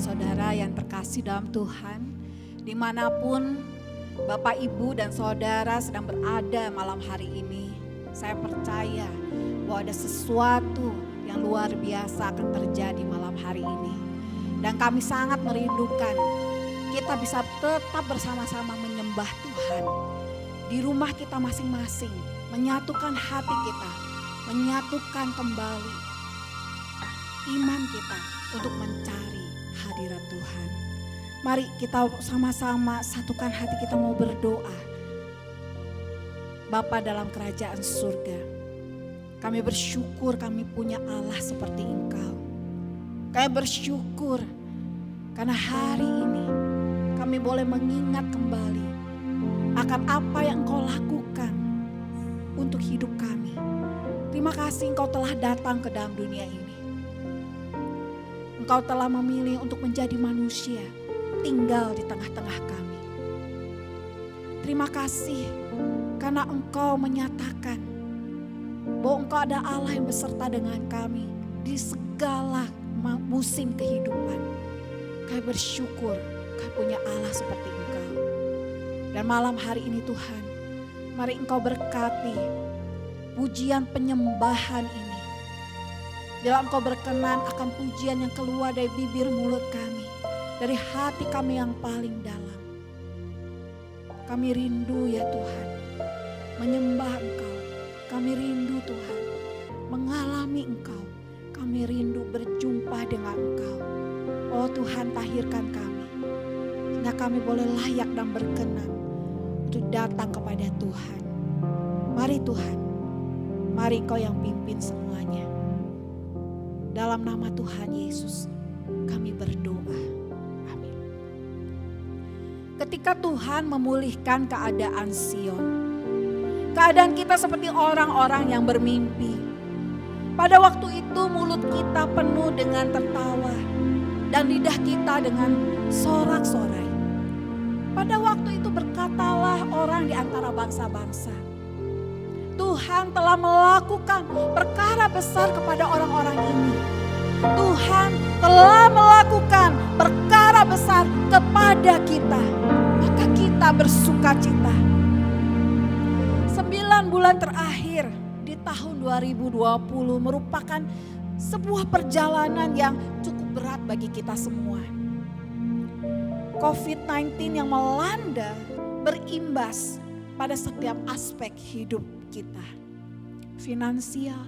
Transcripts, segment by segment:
saudara yang terkasih dalam Tuhan, dimanapun Bapak, Ibu, dan saudara sedang berada malam hari ini, saya percaya bahwa ada sesuatu yang luar biasa akan terjadi malam hari ini. Dan kami sangat merindukan kita bisa tetap bersama-sama menyembah Tuhan di rumah kita masing-masing, menyatukan hati kita, menyatukan kembali iman kita untuk mencari hadirat Tuhan. Mari kita sama-sama satukan hati kita mau berdoa. Bapa dalam kerajaan surga, kami bersyukur kami punya Allah seperti Engkau. Kami bersyukur karena hari ini kami boleh mengingat kembali akan apa yang Engkau lakukan untuk hidup kami. Terima kasih Engkau telah datang ke dalam dunia ini. Engkau telah memilih untuk menjadi manusia, tinggal di tengah-tengah kami. Terima kasih karena Engkau menyatakan bahwa Engkau ada Allah yang beserta dengan kami di segala musim kehidupan. Kami bersyukur kami punya Allah seperti Engkau. Dan malam hari ini Tuhan, mari Engkau berkati pujian penyembahan ini. Bila Engkau berkenan akan pujian yang keluar dari bibir mulut kami, dari hati kami yang paling dalam. Kami rindu ya Tuhan, menyembah Engkau. Kami rindu Tuhan, mengalami Engkau. Kami rindu berjumpa dengan Engkau. Oh Tuhan, tahirkan kami, sehingga kami boleh layak dan berkenan untuk datang kepada Tuhan. Mari Tuhan, mari Engkau yang pimpin semuanya. Dalam nama Tuhan Yesus kami berdoa. Amin. Ketika Tuhan memulihkan keadaan Sion, keadaan kita seperti orang-orang yang bermimpi. Pada waktu itu mulut kita penuh dengan tertawa dan lidah kita dengan sorak-sorai. Pada waktu itu berkatalah orang di antara bangsa-bangsa, Tuhan telah melakukan perkara besar kepada orang-orang ini. Tuhan telah melakukan perkara besar kepada kita. Maka kita bersukacita. 9 bulan terakhir di tahun 2020 merupakan sebuah perjalanan yang cukup berat bagi kita semua. COVID-19 yang melanda berimbas pada setiap aspek hidup kita. Finansial,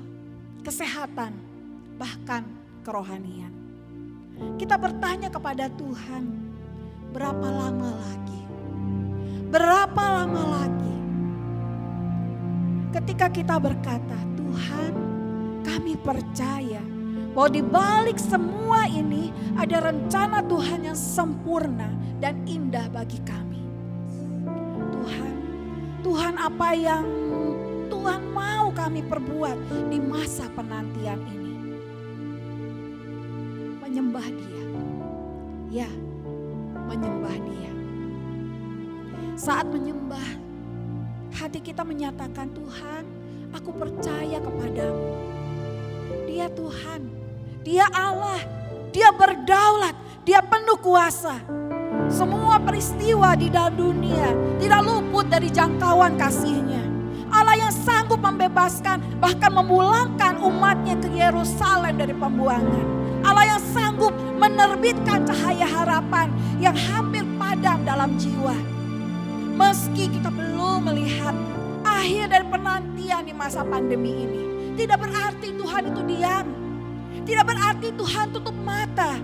kesehatan, bahkan kerohanian. Kita bertanya kepada Tuhan, berapa lama lagi? Berapa lama lagi? Ketika kita berkata, Tuhan, kami percaya bahwa di balik semua ini ada rencana Tuhan yang sempurna dan indah bagi kami. Tuhan, apa yang Tuhan mau kami perbuat di masa penantian ini? Menyembah Dia. Ya, menyembah Dia. Saat menyembah, hati kita menyatakan, Tuhan, aku percaya kepadamu. Dia Tuhan, Dia Allah, Dia berdaulat, Dia penuh kuasa. Semua peristiwa di dalam dunia tidak luput dari jangkauan kasih-Nya. Allah yang sanggup membebaskan, bahkan memulangkan umatnya ke Yerusalem dari pembuangan. Allah yang sanggup menerbitkan cahaya harapan yang hampir padam dalam jiwa. Meski kita belum melihat akhir dari penantian di masa pandemi ini, tidak berarti Tuhan itu diam. Tidak berarti Tuhan tutup mata.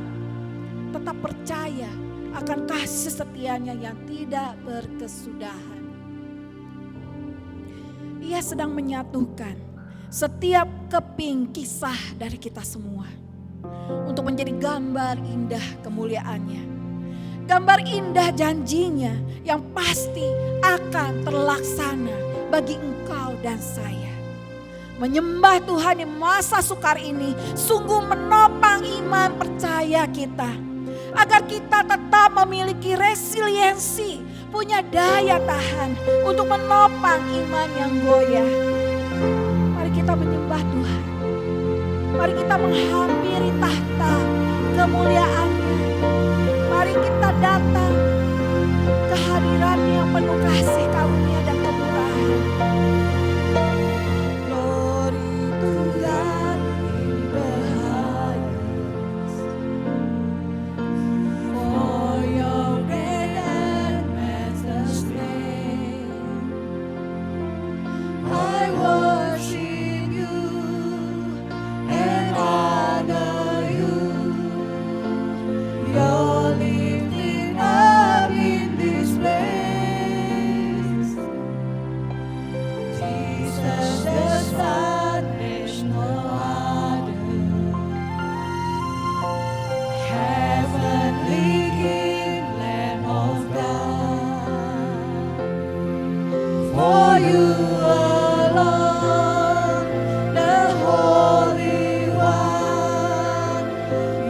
Tetap percaya akan kasih setianya yang tidak berkesudahan. Ia sedang menyatukan setiap keping kisah dari kita semua untuk menjadi gambar indah kemuliaannya. Gambar indah janjinya yang pasti akan terlaksana bagi engkau dan saya. Menyembah Tuhan di masa sukar ini sungguh menopang iman percaya kita. Agar kita tetap memiliki resiliensi, punya daya tahan untuk menopang iman yang goyah. Mari kita menyembah Tuhan. Mari kita menghampiri tahta kemuliaan-Nya. Mari kita datang ke hadirat yang penuh kasih karunia dan kemurahan. Glory to God in the highest. For your great and matchless name, I worship you and honor you. You're lifted up in this place. Jesus the Son, there's no other. Heavenly King, Lamb of God. For you alone, the Holy One,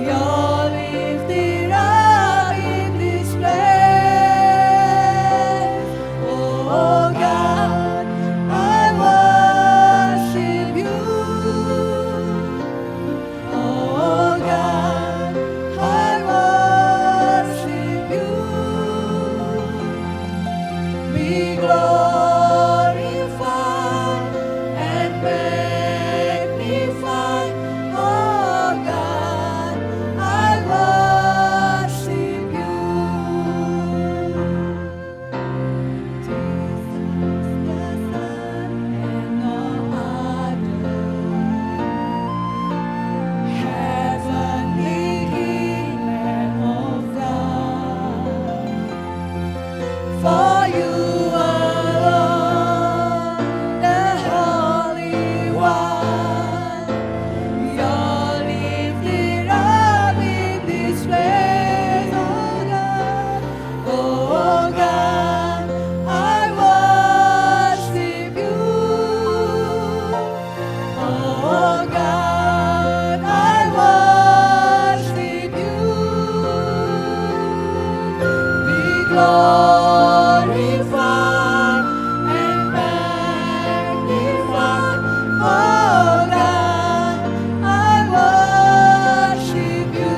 you're lifted up in this place. Oh God, I worship you. Oh God, I worship you. Be glorified and magnified. Oh God, I worship you. Jesus the Son and no other. Heavenly King, Lamb of God. For you alone, the Holy One, you're lifted up in this place. Oh God, I worship you. Oh God, I worship you. Be glorified and magnified. Oh God, I worship you.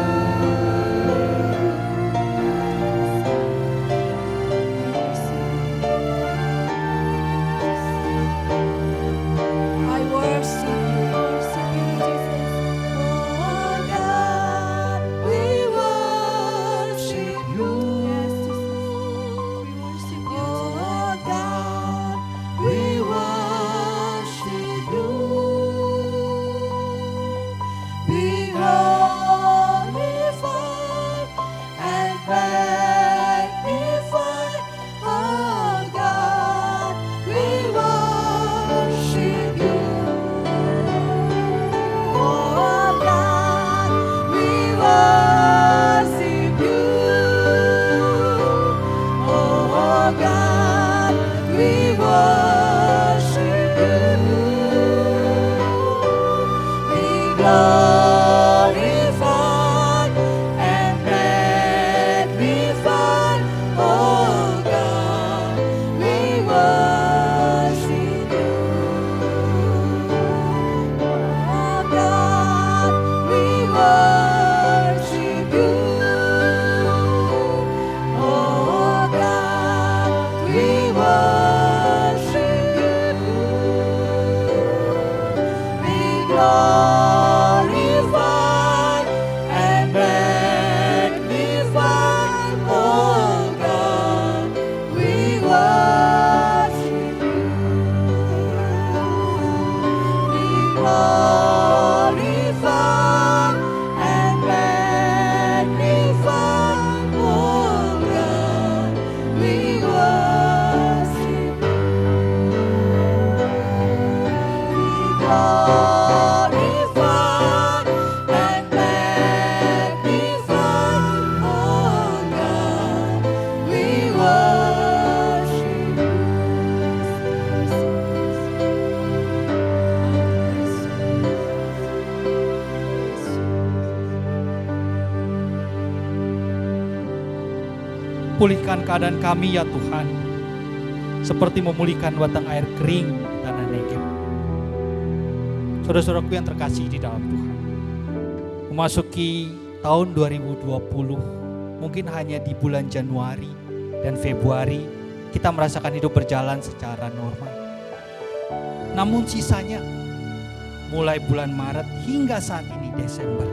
I worship you, Jesus. Oh God, we worship you. Yes, Jesus. Oh God, we worship you. Be glorified and magnified. Oh God, we worship you. Oh God, we worship you. Oh God, we worship you. Be glorified and magnified. Oh God, we worship you. Oh God, we worship you. Oh God, we worship you. Be glorified and magnified. Oh God, we worship you. Be glorified and magnified. Oh God, we worship you. Be glorified and magnified. Oh God, we worship Pulihkan keadaan kami ya Tuhan, seperti memulihkan batang air kering di tanah Negev. Saudara-saudaraku yang terkasih di dalam Tuhan, memasuki tahun 2020, mungkin hanya di bulan Januari dan Februari kita merasakan hidup berjalan secara normal. Namun sisanya mulai bulan Maret hingga saat ini Desember,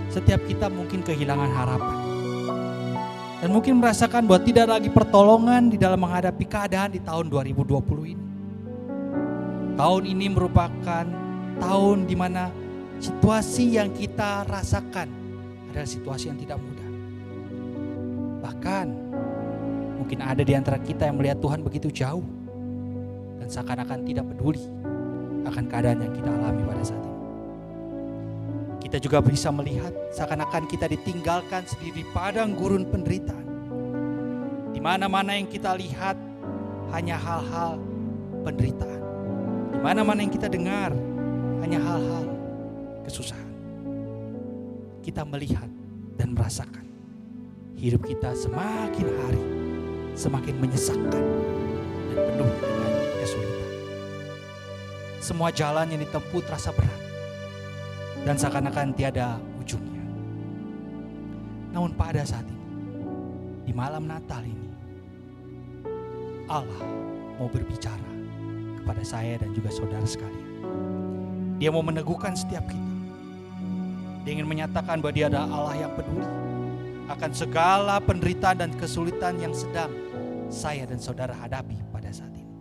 setiap kita mungkin kehilangan harapan. Dan mungkin merasakan bahwa tidak lagi pertolongan di dalam menghadapi keadaan di tahun 2020 ini. Tahun ini merupakan tahun di mana situasi yang kita rasakan adalah situasi yang tidak mudah. Bahkan mungkin ada di antara kita yang melihat Tuhan begitu jauh dan seakan-akan tidak peduli akan keadaan yang kita alami pada saat ini. Kita juga bisa melihat seakan-akan kita ditinggalkan sendiri di padang gurun penderitaan. Di mana-mana yang kita lihat hanya hal-hal penderitaan. Di mana-mana yang kita dengar hanya hal-hal kesusahan. Kita melihat dan merasakan hidup kita semakin hari semakin menyesakkan dan penuh dengan kesulitan. Semua jalan yang ditempuh terasa berat dan seakan-akan tiada ujungnya. Namun pada saat ini, di malam Natal ini, Allah mau berbicara kepada saya dan juga saudara sekalian. Dia mau meneguhkan setiap kita. Dia ingin menyatakan bahwa Dia adalah Allah yang peduli akan segala penderitaan dan kesulitan yang sedang saya dan saudara hadapi pada saat ini.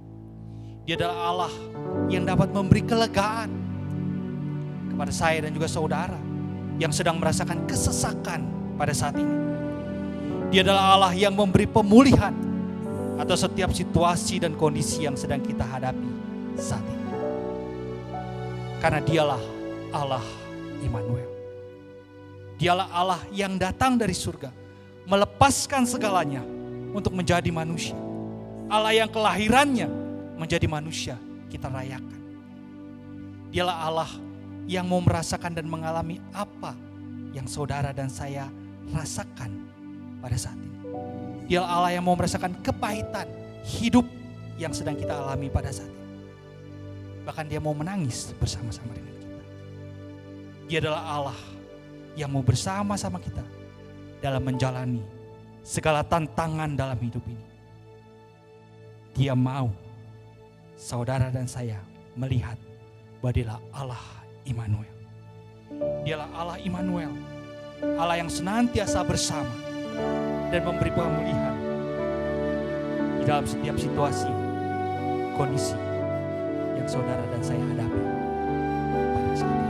Dia adalah Allah yang dapat memberi kelegaan kepada saya dan juga saudara yang sedang merasakan kesesakan pada saat ini. Dia adalah Allah yang memberi pemulihan atas setiap situasi dan kondisi yang sedang kita hadapi saat ini. Karena Dialah Allah Immanuel. Dialah Allah yang datang dari surga, melepaskan segalanya untuk menjadi manusia. Allah yang kelahirannya menjadi manusia kita rayakan. Dialah Allah yang mau merasakan dan mengalami apa yang saudara dan saya rasakan pada saat ini. Dialah Allah yang mau merasakan kepahitan hidup yang sedang kita alami pada saat ini. Bahkan Dia mau menangis bersama-sama dengan kita. Dia adalah Allah yang mau bersama-sama kita dalam menjalani segala tantangan dalam hidup ini. Dia mau saudara dan saya melihat bahwa Dialah Allah Immanuel. Dialah Allah Immanuel, Allah yang senantiasa bersama dan memberi pemulihan di dalam setiap situasi, kondisi yang saudara dan saya hadapi pada saat ini.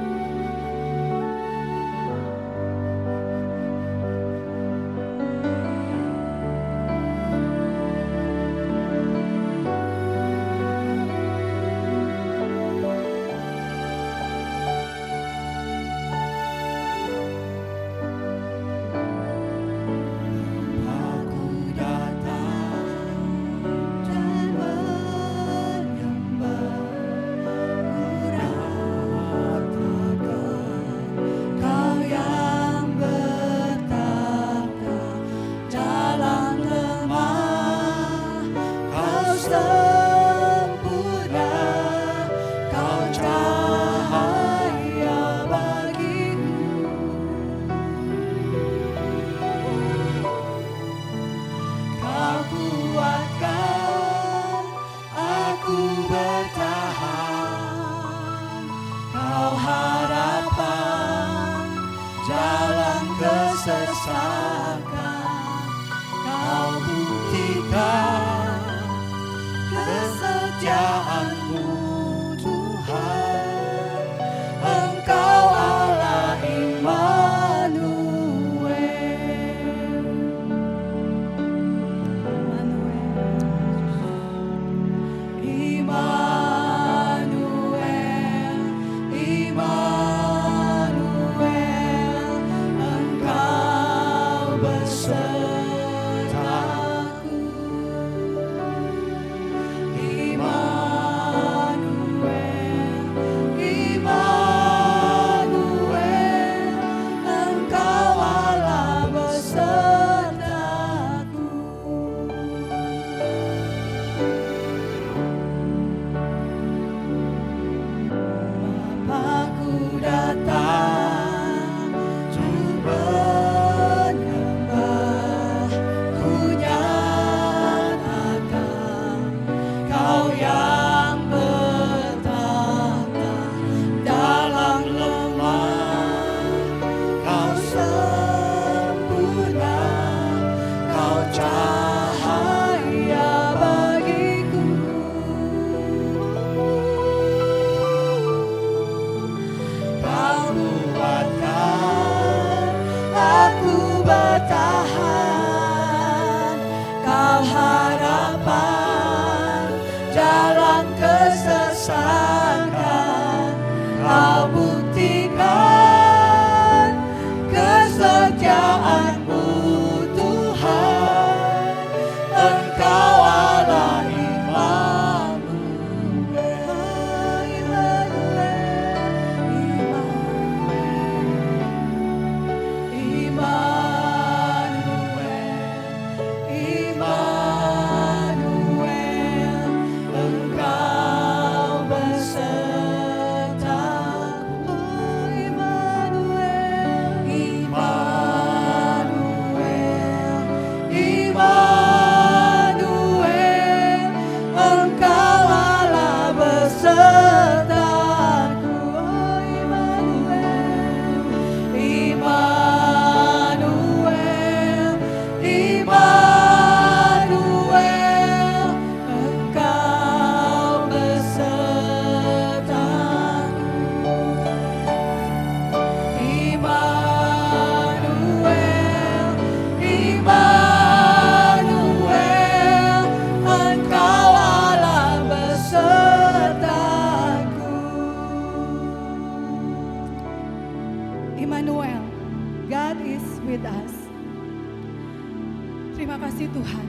Tuhan,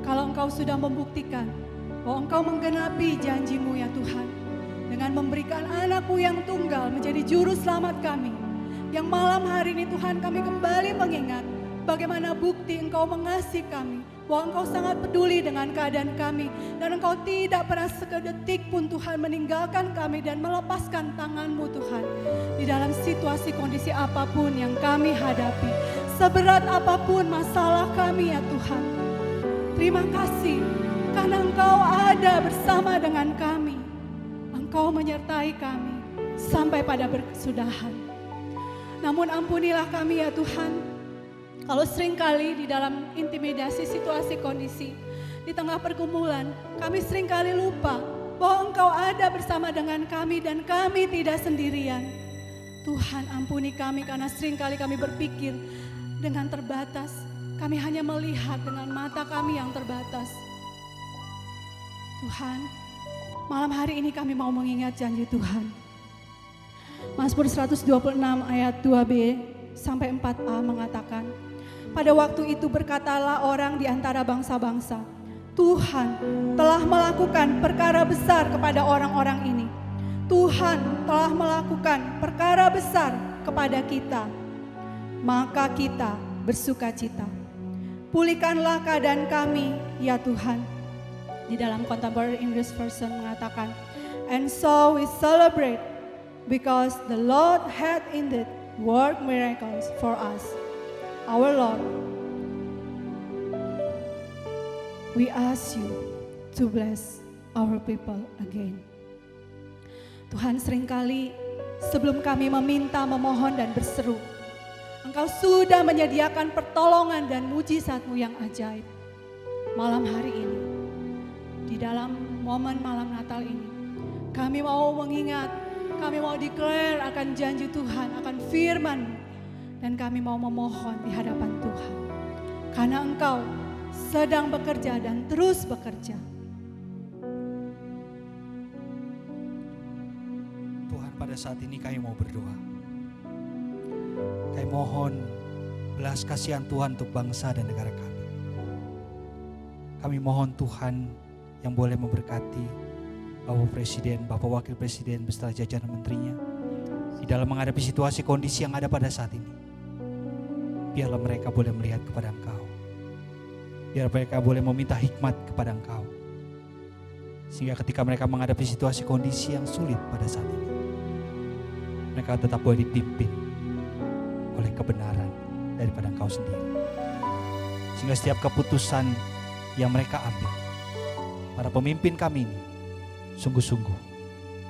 kalau Engkau sudah membuktikan bahwa Engkau menggenapi janji-Mu ya Tuhan, dengan memberikan anak-Mu yang tunggal menjadi juru selamat kami. Yang malam hari ini Tuhan, kami kembali mengingat bagaimana bukti Engkau mengasihi kami, bahwa Engkau sangat peduli dengan keadaan kami, dan Engkau tidak pernah sekedetik pun Tuhan meninggalkan kami dan melepaskan tangan-Mu Tuhan. Di dalam situasi kondisi apapun yang kami hadapi, seberat apapun masalah kami ya Tuhan. Terima kasih karena Engkau ada bersama dengan kami. Engkau menyertai kami sampai pada berkesudahan. Namun ampunilah kami ya Tuhan, kalau seringkali di dalam intimidasi situasi kondisi, di tengah pergumulan, kami seringkali lupa bahwa Engkau ada bersama dengan kami dan kami tidak sendirian. Tuhan ampuni kami karena seringkali kami berpikir dengan terbatas. Kami hanya melihat dengan mata kami yang terbatas. Tuhan, malam hari ini kami mau mengingat janji Tuhan. Mazmur 126 ayat 2b sampai 4a mengatakan, pada waktu itu berkatalah orang di antara bangsa-bangsa, Tuhan telah melakukan perkara besar kepada orang-orang ini. Tuhan telah melakukan perkara besar kepada kita, maka kita bersukacita. Pulihkanlah keadaan kami, ya Tuhan. Di dalam Contemporary English Version mengatakan, and so we celebrate because the Lord had indeed worked miracles for us. Our Lord, we ask you to bless our people again. Tuhan, seringkali sebelum kami meminta, memohon dan berseru, Engkau sudah menyediakan pertolongan dan mujizat-Mu yang ajaib. Malam hari ini, di dalam momen malam Natal ini, kami mau mengingat, kami mau declare akan janji Tuhan, akan firman, dan kami mau memohon di hadapan Tuhan. Karena Engkau sedang bekerja dan terus bekerja. Tuhan, pada saat ini kami mau berdoa. Kami mohon belas kasihan Tuhan untuk bangsa dan negara kami. Kami mohon Tuhan yang boleh memberkati Bapak Presiden, Bapak Wakil Presiden beserta jajaran menterinya di dalam menghadapi situasi kondisi yang ada pada saat ini. Biarlah mereka boleh melihat kepada Engkau. Biar mereka boleh meminta hikmat kepada Engkau. Sehingga ketika mereka menghadapi situasi kondisi yang sulit pada saat ini, mereka tetap boleh dipimpin oleh kebenaran daripada Engkau sendiri. Sehingga setiap keputusan yang mereka ambil, para pemimpin kami ini sungguh-sungguh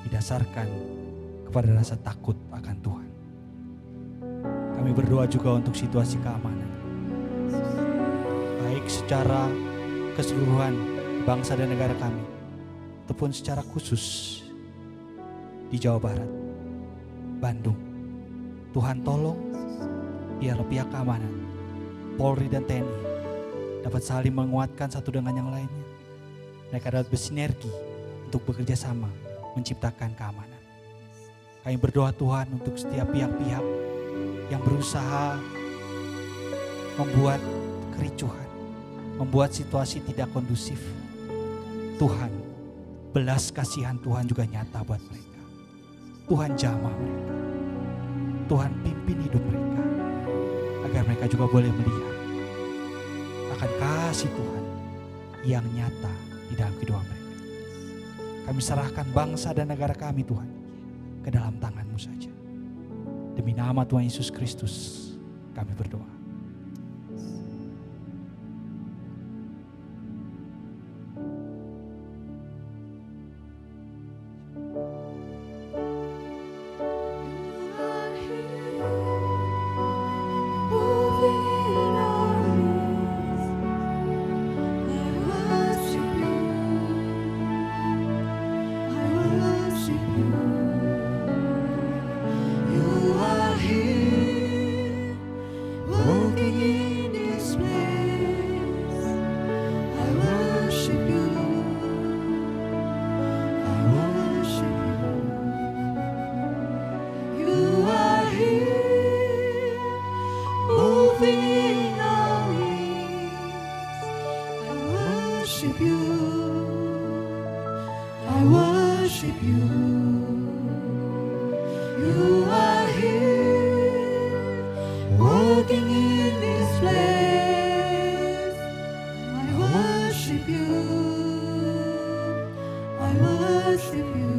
didasarkan kepada rasa takut akan Tuhan. Kami berdoa juga untuk situasi keamanan, baik secara keseluruhan bangsa dan negara kami, ataupun secara khusus di Jawa Barat, Bandung. Tuhan tolong, biarlah pihak keamanan, Polri dan TNI dapat saling menguatkan satu dengan yang lainnya. Mereka dapat bersinergi untuk bekerja sama menciptakan keamanan. Kami berdoa Tuhan untuk setiap pihak-pihak yang berusaha membuat kericuhan, membuat situasi tidak kondusif. Tuhan, belas kasihan Tuhan juga nyata buat mereka. Tuhan jamah mereka. Tuhan pimpin hidup mereka, agar mereka juga boleh melihat akan kasih Tuhan yang nyata di dalam kehidupan mereka. Kami serahkan bangsa dan negara kami Tuhan ke dalam tangan-Mu saja. Demi nama Tuhan Yesus Kristus kami berdoa. Oh worship you. You are here, working in this place. I worship you. I worship you.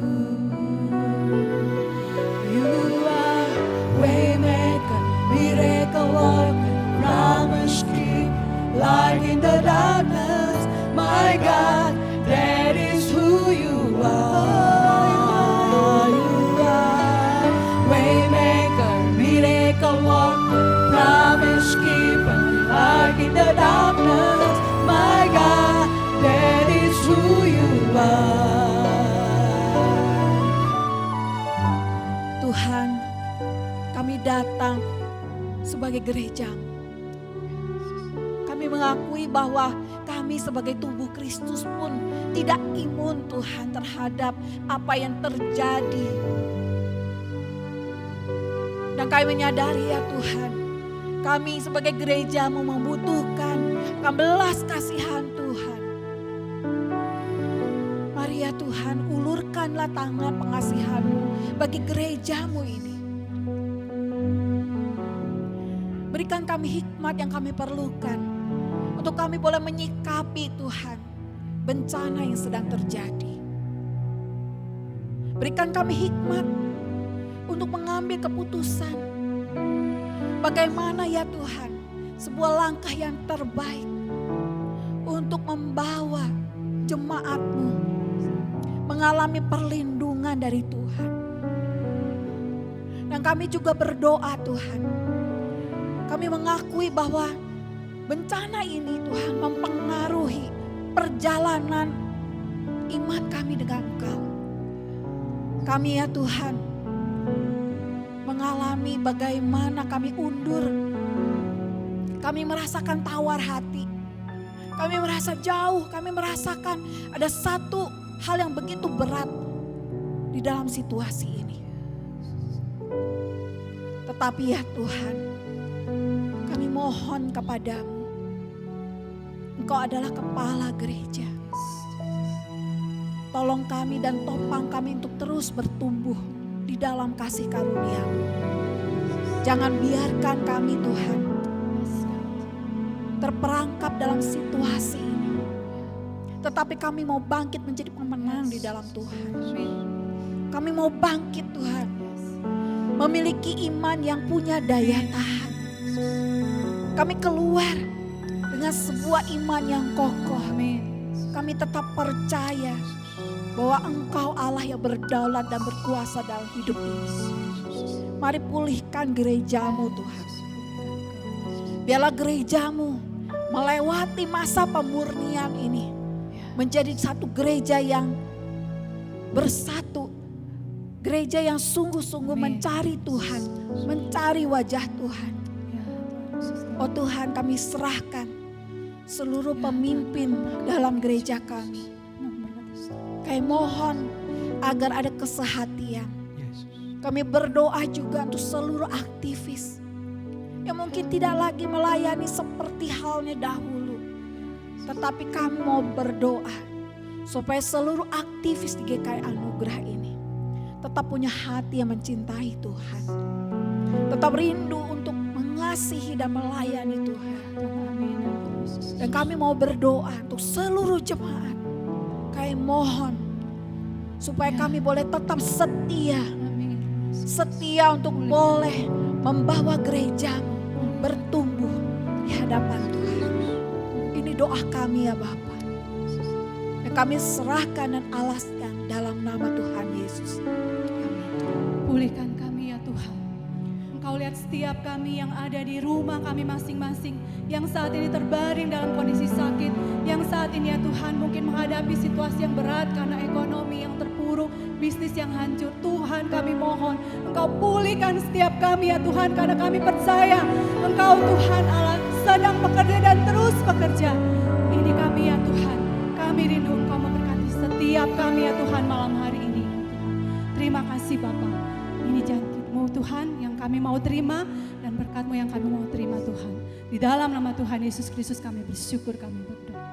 You are waymaker, miracle worker, promise keep, light in the darkness. My God, that is who you are. You are waymaker, miracle worker, promise keeper, light in the darkness. My God, that is who you are. Tuhan, kami datang sebagai gereja. Kami mengakui bahwa kami sebagai tubuh Kristus pun tidak imun Tuhan terhadap apa yang terjadi. Dan kami menyadari ya Tuhan, kami sebagai gereja-Mu membutuhkan belas kasihan Tuhan. Mari ya Tuhan, ulurkanlah tangan pengasihan-Mu bagi gereja-Mu ini. Berikan kami hikmat yang kami perlukan untuk kami boleh menyikapi Tuhan bencana yang sedang terjadi. Berikan kami hikmat untuk mengambil keputusan. Bagaimana ya Tuhan, sebuah langkah yang terbaik untuk membawa jemaat-Mu mengalami perlindungan dari Tuhan. Dan kami juga berdoa Tuhan, kami mengakui bahwa bencana ini Tuhan mempengaruhi perjalanan iman kami dengan Engkau. Kami ya Tuhan mengalami bagaimana kami undur. Kami merasakan tawar hati. Kami merasa jauh, kami merasakan ada satu hal yang begitu berat di dalam situasi ini. Tetapi ya Tuhan, kami mohon kepadamu. Engkau adalah kepala gereja. Tolong kami dan topang kami untuk terus bertumbuh di dalam kasih karunia-Mu. Jangan biarkan kami Tuhan terperangkap dalam situasi ini. Tetapi kami mau bangkit menjadi pemenang di dalam Tuhan. Kami mau bangkit Tuhan, memiliki iman yang punya daya tahan. Kami keluar dengan sebuah iman yang kokoh. Kami tetap percaya bahwa Engkau Allah yang berdaulat dan berkuasa dalam hidup ini. Mari pulihkan gereja-Mu Tuhan. Biarlah gereja-Mu melewati masa pemurnian ini menjadi satu gereja yang bersatu. Gereja yang sungguh-sungguh mencari Tuhan, mencari wajah Tuhan. Oh Tuhan, kami serahkan seluruh pemimpin dalam gereja kami. Kami mohon agar ada kesehatian. Kami berdoa juga untuk seluruh aktivis yang mungkin tidak lagi melayani seperti halnya dahulu. Tetapi kami mau berdoa supaya seluruh aktivis di GKI Anugerah ini tetap punya hati yang mencintai Tuhan. Tetap rindu untuk mengasihi dan melayani Tuhan. Dan kami mau berdoa untuk seluruh jemaat. Kami mohon supaya kami boleh tetap setia. Setia untuk boleh membawa gereja bertumbuh di hadapan Tuhan. Ini doa kami ya Bapa. Dan kami serahkan dan alaskan dalam nama Tuhan Yesus. Amin. Pulihkan kami ya Tuhan. Engkau lihat setiap kami yang ada di rumah kami masing-masing, yang saat ini terbaring dalam kondisi sakit, yang saat ini ya Tuhan mungkin menghadapi situasi yang berat karena ekonomi yang terpuruk, bisnis yang hancur. Tuhan kami mohon Engkau pulihkan setiap kami ya Tuhan, karena kami percaya Engkau Tuhan Allah sedang bekerja dan terus bekerja. Ini kami ya Tuhan, kami rindu Engkau memberkati setiap kami ya Tuhan malam hari ini. Terima kasih Bapa, ini janji-Mu Tuhan yang kami mau terima dan berkat-Mu yang kami mau terima Tuhan. Di dalam nama Tuhan Yesus Kristus kami bersyukur, kami berdoa.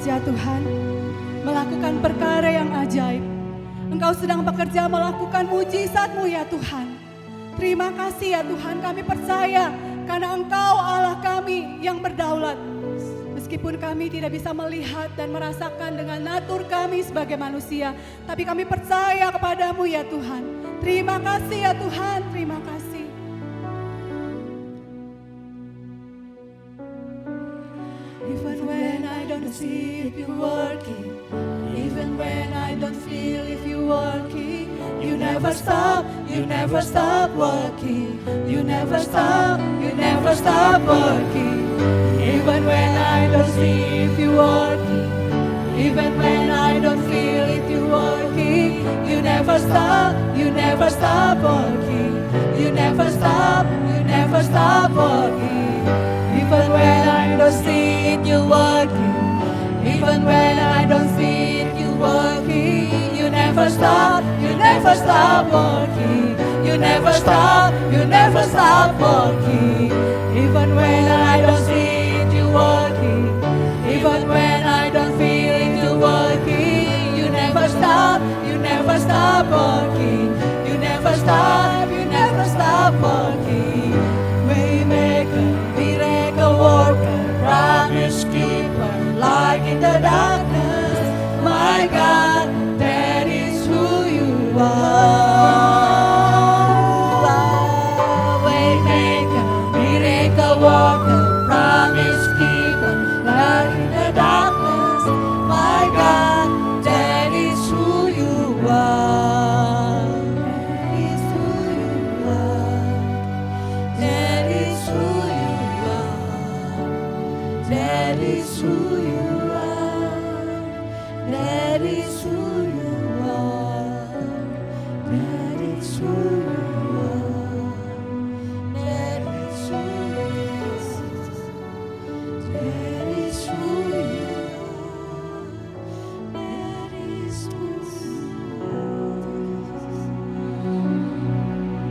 bekerja Tuhan, melakukan perkara yang ajaib. Engkau sedang bekerja melakukan mujizat-Mu ya Tuhan. Terima kasih ya Tuhan, kami percaya karena Engkau Allah kami yang berdaulat. Meskipun kami tidak bisa melihat dan merasakan dengan natur kami sebagai manusia, tapi kami percaya kepadamu ya Tuhan. Terima kasih ya Tuhan, terima kasih. Even when I don't see it, you working. Even when I don't feel if you working, you never stop working. You never stop working. Even when I don't see if you working, even when I don't feel it, you working. You never stop working. You never stop working. Even when I don't see it, you working. Even when I don't see it, you working. You never stop working. You never stop working. Even when I don't see it, you working. Even when I don't feel it, you working. You never stop working. You never stop working. Waymaker, miracle worker, promise keeper, light in the darkness. My God, that is who you are. Waymaker, miracle worker, promise keeper, light in the darkness. My God, that is who you are. That is who you are. That is who you are. That is who you are. That is who you are. That is who you are. That is who you are. That is who you are. That is who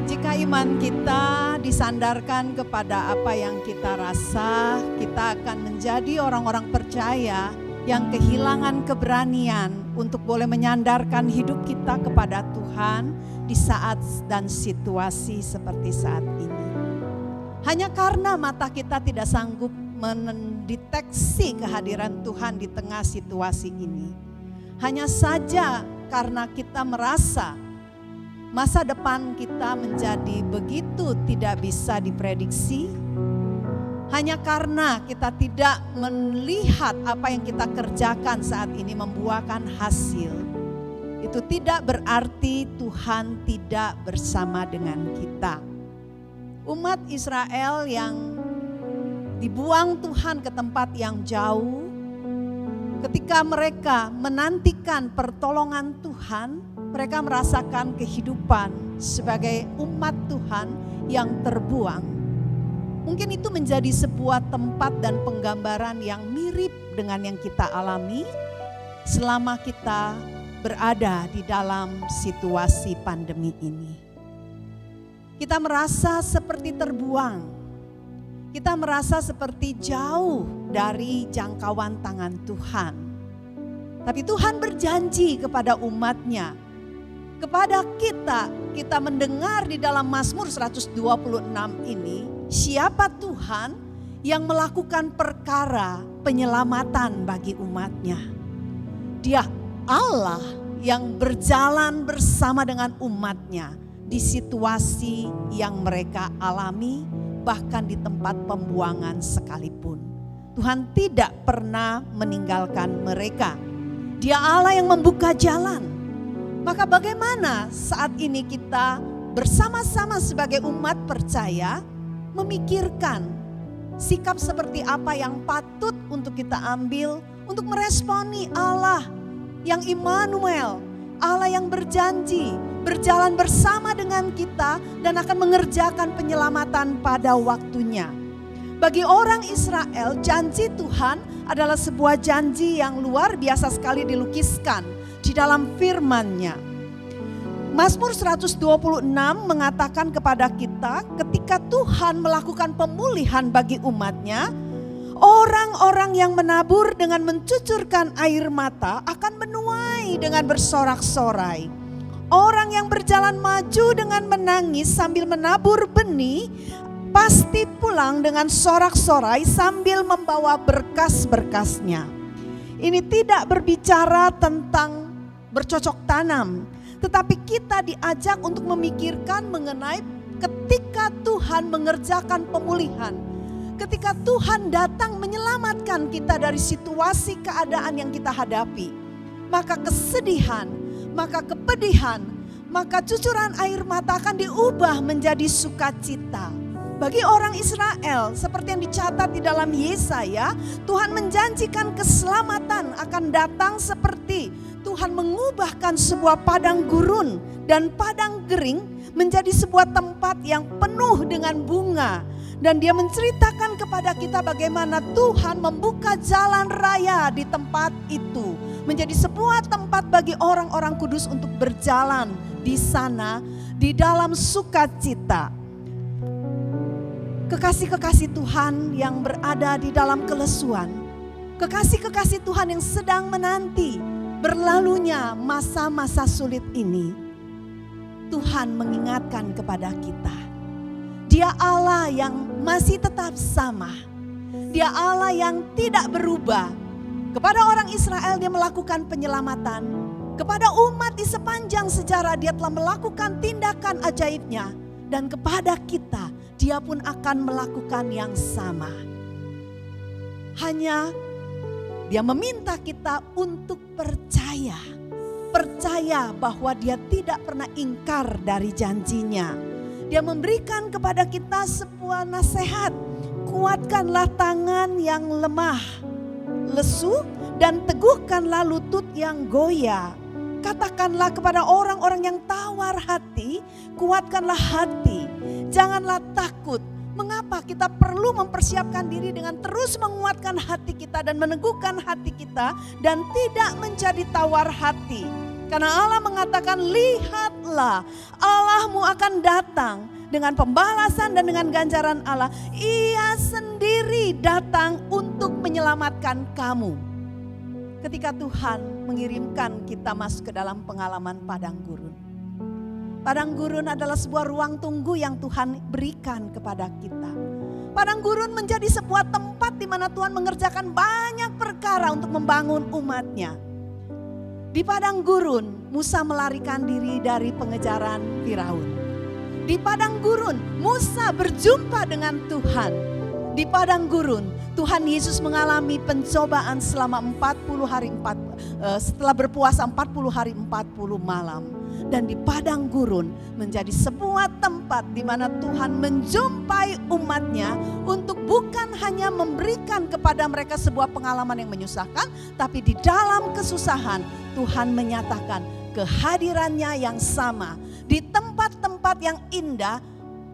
Jika iman kita disandarkan kepada apa yang kita rasa, kita akan menjadi orang-orang percaya yang kehilangan keberanian untuk boleh menyandarkan hidup kita kepada Tuhan di saat dan situasi seperti saat ini. Hanya karena mata kita tidak sanggup mendeteksi kehadiran Tuhan di tengah situasi ini. Hanya saja karena kita merasa masa depan kita menjadi begitu tidak bisa diprediksi. Hanya karena kita tidak melihat apa yang kita kerjakan saat ini membuahkan hasil. Itu tidak berarti Tuhan tidak bersama dengan kita. Umat Israel yang dibuang Tuhan ke tempat yang jauh, ketika mereka menantikan pertolongan Tuhan, mereka merasakan kehidupan sebagai umat Tuhan yang terbuang. Mungkin itu menjadi sebuah tempat dan penggambaran yang mirip dengan yang kita alami selama kita berada di dalam situasi pandemi ini. Kita merasa seperti terbuang. Kita merasa seperti jauh dari jangkauan tangan Tuhan. Tapi Tuhan berjanji kepada umatnya. Kepada kita mendengar di dalam Mazmur 126 ini, siapa Tuhan yang melakukan perkara penyelamatan bagi umatnya. Dia Allah yang berjalan bersama dengan umatnya di situasi yang mereka alami, bahkan di tempat pembuangan sekalipun. Tuhan tidak pernah meninggalkan mereka. Dia Allah yang membuka jalan. Maka bagaimana saat ini kita bersama-sama sebagai umat percaya memikirkan sikap seperti apa yang patut untuk kita ambil untuk meresponi Allah yang Immanuel, Allah yang berjanji berjalan bersama dengan kita dan akan mengerjakan penyelamatan pada waktunya. Bagi orang Israel, janji Tuhan adalah sebuah janji yang luar biasa sekali dilukiskan di dalam firman-Nya. Mazmur 126 mengatakan kepada kita ketika Tuhan melakukan pemulihan bagi umatnya, Orang-orang yang menabur dengan mencucurkan air mata akan menuai dengan bersorak-sorai. Orang yang berjalan maju dengan menangis sambil menabur benih pasti pulang dengan sorak-sorai sambil membawa berkas-berkasnya. Ini tidak berbicara tentang bercocok tanam, tetapi kita diajak untuk memikirkan mengenai ketika Tuhan mengerjakan pemulihan. Ketika Tuhan datang menyelamatkan kita dari situasi keadaan yang kita hadapi, maka kesedihan, maka kepedihan, maka cucuran air mata akan diubah menjadi sukacita. Bagi orang Israel, seperti yang dicatat di dalam Yesaya, Tuhan menjanjikan keselamatan akan datang seperti Tuhan mengubahkan sebuah padang gurun dan padang kering menjadi sebuah tempat yang penuh dengan bunga. Dan dia menceritakan kepada kita bagaimana Tuhan membuka jalan raya di tempat itu. Menjadi sebuah tempat bagi orang-orang kudus untuk berjalan di sana di dalam sukacita. Kekasih-kekasih Tuhan yang berada di dalam kelesuan. Kekasih-kekasih Tuhan yang sedang menanti berlalunya masa-masa sulit ini. Tuhan mengingatkan kepada kita. Dia Allah yang masih tetap sama. Dia Allah yang tidak berubah. Kepada orang Israel dia melakukan penyelamatan. Kepada umat di sepanjang sejarah dia telah melakukan tindakan ajaibnya. Dan kepada kita dia pun akan melakukan yang sama. Hanya dia meminta kita untuk percaya. Percaya bahwa dia tidak pernah ingkar dari janjinya. Dia memberikan kepada kita sebuah nasihat. Kuatkanlah tangan yang lemah, lesu, dan teguhkanlah lutut yang goyah. Katakanlah kepada orang-orang yang tawar hati, kuatkanlah hati. Janganlah takut. Mengapa kita perlu mempersiapkan diri dengan terus menguatkan hati kita dan meneguhkan hati kita dan tidak menjadi tawar hati? Karena Allah mengatakan, lihatlah Allahmu akan datang dengan pembalasan dan dengan ganjaran Allah. Ia sendiri datang untuk menyelamatkan kamu. Ketika Tuhan mengirimkan kita masuk ke dalam pengalaman padang gurun. Padang gurun adalah sebuah ruang tunggu yang Tuhan berikan kepada kita. Padang gurun menjadi sebuah tempat di mana Tuhan mengerjakan banyak perkara untuk membangun umatnya. Di padang gurun, Musa melarikan diri dari pengejaran Firaun. Di padang gurun, Musa berjumpa dengan Tuhan. Di padang gurun, Tuhan Yesus mengalami pencobaan selama 40 hari setelah berpuasa 40 hari 40 malam. Dan di padang gurun menjadi sebuah tempat di mana Tuhan menjumpai umatnya untuk bukan hanya memberikan kepada mereka sebuah pengalaman yang menyusahkan, tapi di dalam kesusahan Tuhan menyatakan kehadirannya yang sama. Di tempat-tempat yang indah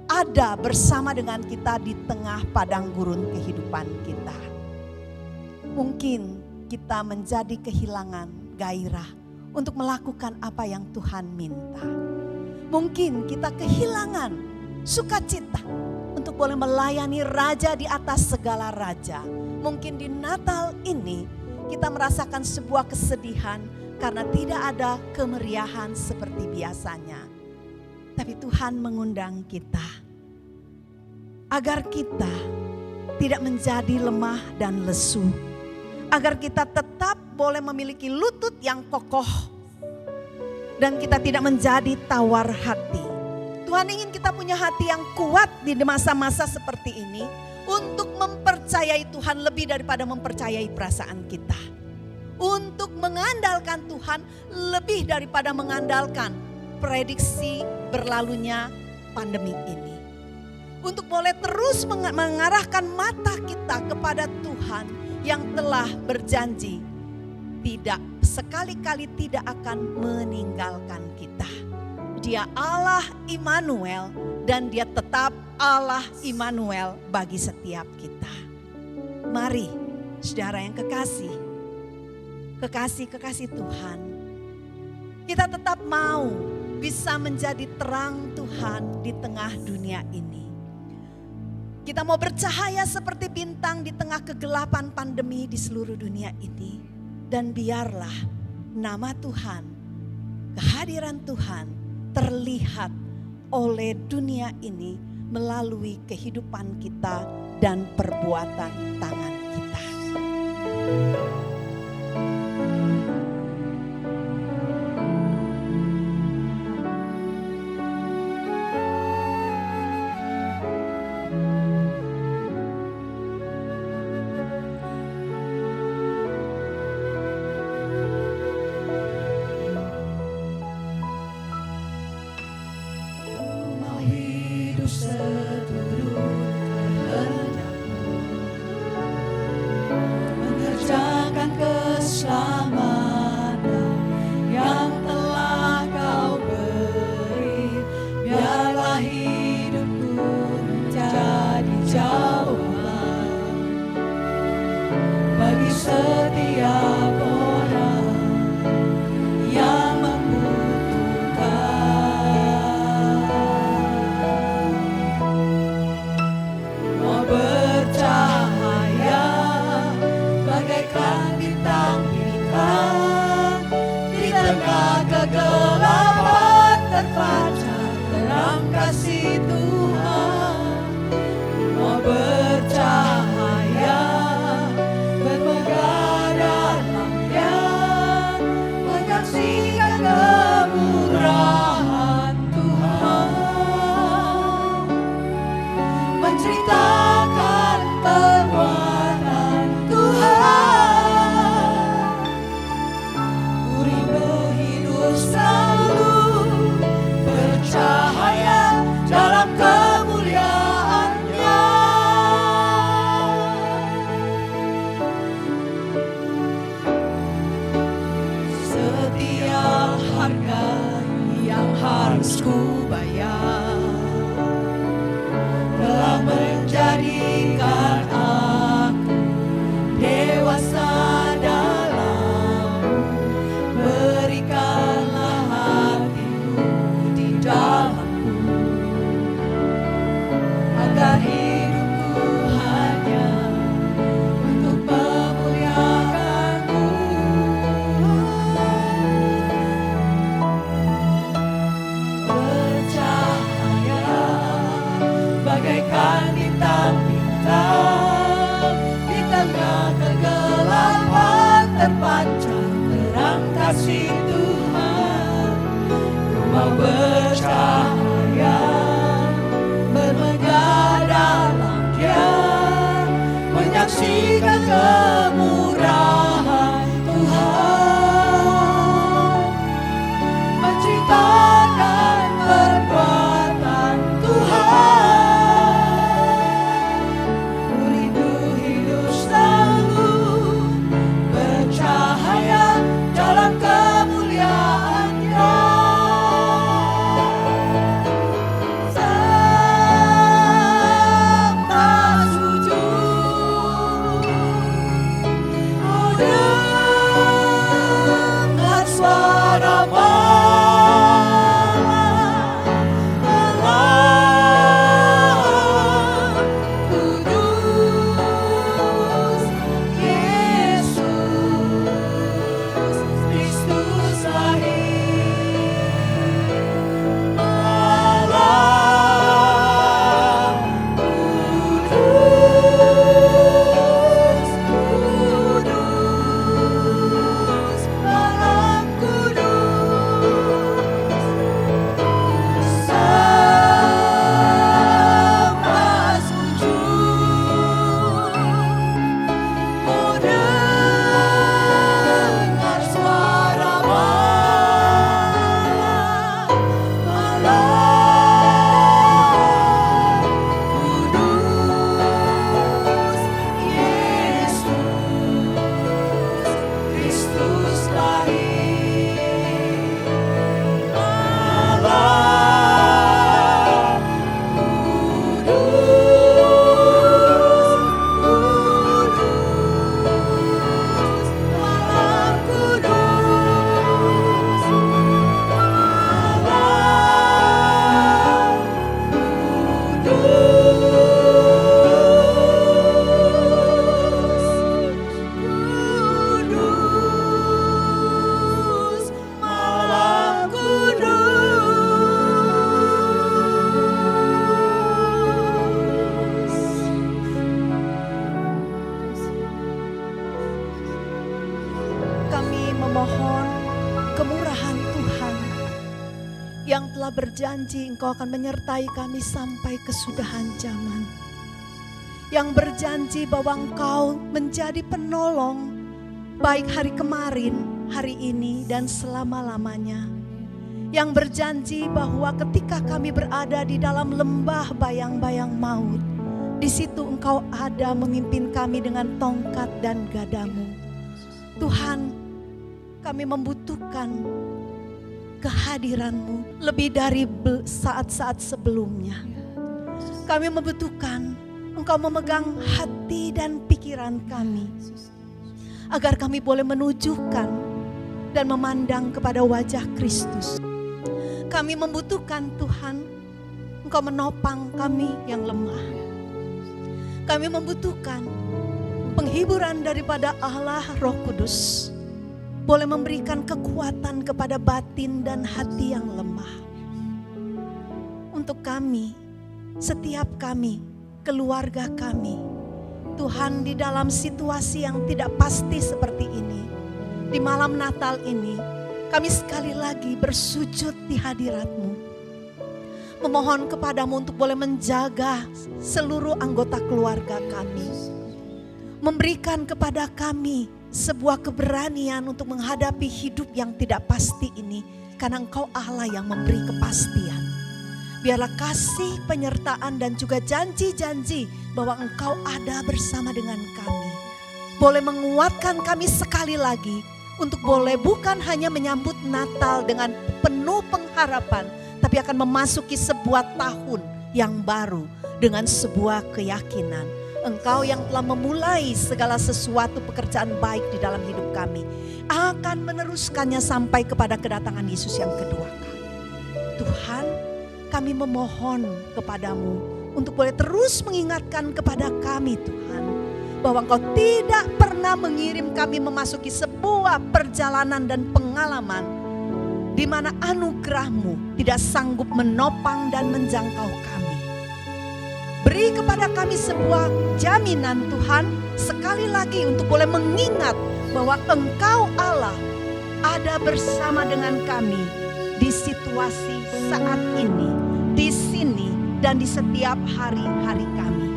ada bersama dengan kita di tengah padang gurun kehidupan kita. Mungkin kita menjadi kehilangan gairah untuk melakukan apa yang Tuhan minta. Mungkin kita kehilangan sukacita untuk boleh melayani Raja di atas segala raja. Mungkin di Natal ini kita merasakan sebuah kesedihan karena tidak ada kemeriahan seperti biasanya. Tapi Tuhan mengundang kita agar kita tidak menjadi lemah dan lesu. Agar kita tetap boleh memiliki lutut yang kokoh. Dan kita tidak menjadi tawar hati. Tuhan ingin kita punya hati yang kuat di masa-masa seperti ini. Untuk mempercayai Tuhan lebih daripada mempercayai perasaan kita. Untuk mengandalkan Tuhan lebih daripada mengandalkan prediksi berlalunya pandemi ini. Untuk boleh terus mengarahkan mata kita kepada Tuhan yang telah berjanji tidak sekali-kali tidak akan meninggalkan kita. Dia Allah Immanuel dan dia tetap Allah Immanuel bagi setiap kita. Mari saudara yang kekasih, kekasih-kekasih Tuhan, kita tetap mau bisa menjadi terang Tuhan di tengah dunia ini. Kita mau bercahaya seperti bintang di tengah kegelapan pandemi di seluruh dunia ini. Dan biarlah nama Tuhan, kehadiran Tuhan terlihat oleh dunia ini melalui kehidupan kita dan perbuatan tangan kita. Mengerjakan keselamatan yang telah Kau beri. Biarlah hidupku menjadi jawaban bagi setiap orang yang mau bercahaya bagaikan bintang-bintang di tengah kegelapan terpancar terang kasih Tuhan. Mau bercahaya bermegah dalam yang menyaksikan kemurahan Tuhan, menceritakan perbuatan Tuhan. Ku rindu hidup selalu bercahaya dalam kemuliaan-Nya. Setiap harga yang harus ku bayar telah menjadikan aku dewasa dalam-Mu. Berikanlah hatimu di dalam-Ku, agar hidupku hanya untuk memuliakan-Mu. Bercahaya bagaikan bintang-bintang di tengah kegelapan terpancar terang kasih Tuhan. Ku mau bercahaya bermegah dalam Dia, menyaksikan kemurahan Tuhan, menceritakan perbuatan Tuhan. Ku rindu hidup selalu bercahaya dalam kemuliaan-Nya. Sampai sujud, ku dengar suara Allah Kudus, Yesus Kristus lahir. Allah Kudus, Kudus, Allah Kudus. Sampai sujud, ku dengar suara Allah telah berjanji Engkau akan menyertai kami sampai kesudahan zaman. Yang berjanji bahwa Engkau menjadi penolong baik hari kemarin, hari ini, dan selama-lamanya. Yang berjanji bahwa ketika kami berada di dalam lembah bayang-bayang maut, di situ Engkau ada memimpin kami dengan tongkat dan gadamu. Tuhan, kami membutuhkan kehadiran-Mu lebih dari saat-saat sebelumnya. Kami membutuhkan Engkau memegang hati dan pikiran kami, agar kami boleh menunjukkan dan memandang kepada wajah Kristus. Kami membutuhkan Tuhan, Engkau menopang kami yang lemah. Kami membutuhkan penghiburan daripada Allah Roh Kudus, boleh memberikan kekuatan kepada batin dan hati yang lemah. Untuk kami, setiap kami, keluarga kami, Tuhan, di dalam situasi yang tidak pasti seperti ini, di malam Natal ini, kami sekali lagi bersujud di hadirat-Mu, memohon kepada-Mu untuk boleh menjaga seluruh anggota keluarga kami, memberikan kepada kami sebuah keberanian untuk menghadapi hidup yang tidak pasti ini, karena Engkau Allah yang memberi kepastian. Biarlah kasih, penyertaan, dan juga janji-janji bahwa Engkau ada bersama dengan kami, boleh menguatkan kami sekali lagi untuk boleh bukan hanya menyambut Natal dengan penuh pengharapan, tapi akan memasuki sebuah tahun yang baru dengan sebuah keyakinan. Engkau yang telah memulai segala sesuatu pekerjaan baik di dalam hidup kami, akan meneruskannya sampai kepada kedatangan Yesus yang kedua kali. Tuhan, kami memohon kepadamu untuk boleh terus mengingatkan kepada kami, Tuhan, bahwa Engkau tidak pernah mengirim kami memasuki sebuah perjalanan dan pengalaman di mana anugerah-Mu tidak sanggup menopang dan menjangkau kami. Beri kepada kami sebuah jaminan, Tuhan, sekali lagi untuk boleh mengingat bahwa Engkau Allah ada bersama dengan kami di situasi saat ini, di sini, dan di setiap hari-hari kami.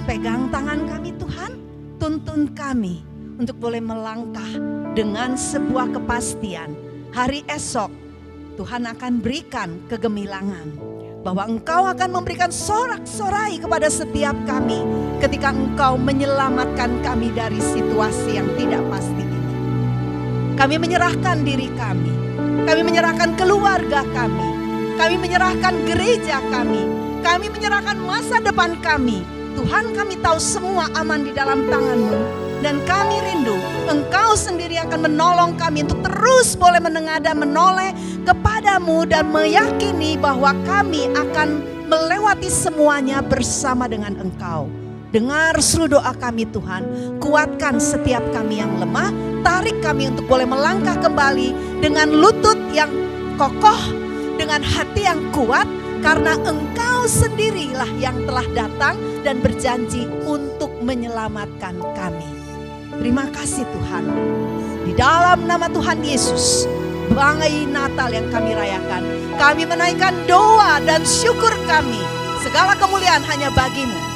Pegang tangan kami, Tuhan, tuntun kami untuk boleh melangkah dengan sebuah kepastian. Hari esok Tuhan akan berikan kegemilangan, bahwa Engkau akan memberikan sorak-sorai kepada setiap kami ketika Engkau menyelamatkan kami dari situasi yang tidak pasti ini. Kami menyerahkan diri kami menyerahkan keluarga kami menyerahkan gereja kami menyerahkan masa depan kami. Tuhan, kami tahu semua aman di dalam tangan-Mu, dan kami rindu Engkau sendiri akan menolong kami untuk terus boleh menengadah menoleh kepada-Mu dan meyakini bahwa kami akan melewati semuanya bersama dengan Engkau. Dengar seluruh doa kami, Tuhan. Kuatkan setiap kami yang lemah, tarik kami untuk boleh melangkah kembali dengan lutut yang kokoh, dengan hati yang kuat, karena Engkau sendirilah yang telah datang dan berjanji untuk menyelamatkan kami. Terima kasih Tuhan. Di dalam nama Tuhan Yesus, bangai Natal yang kami rayakan, kami menaikkan doa dan syukur kami. Segala kemuliaan hanya bagi-Mu.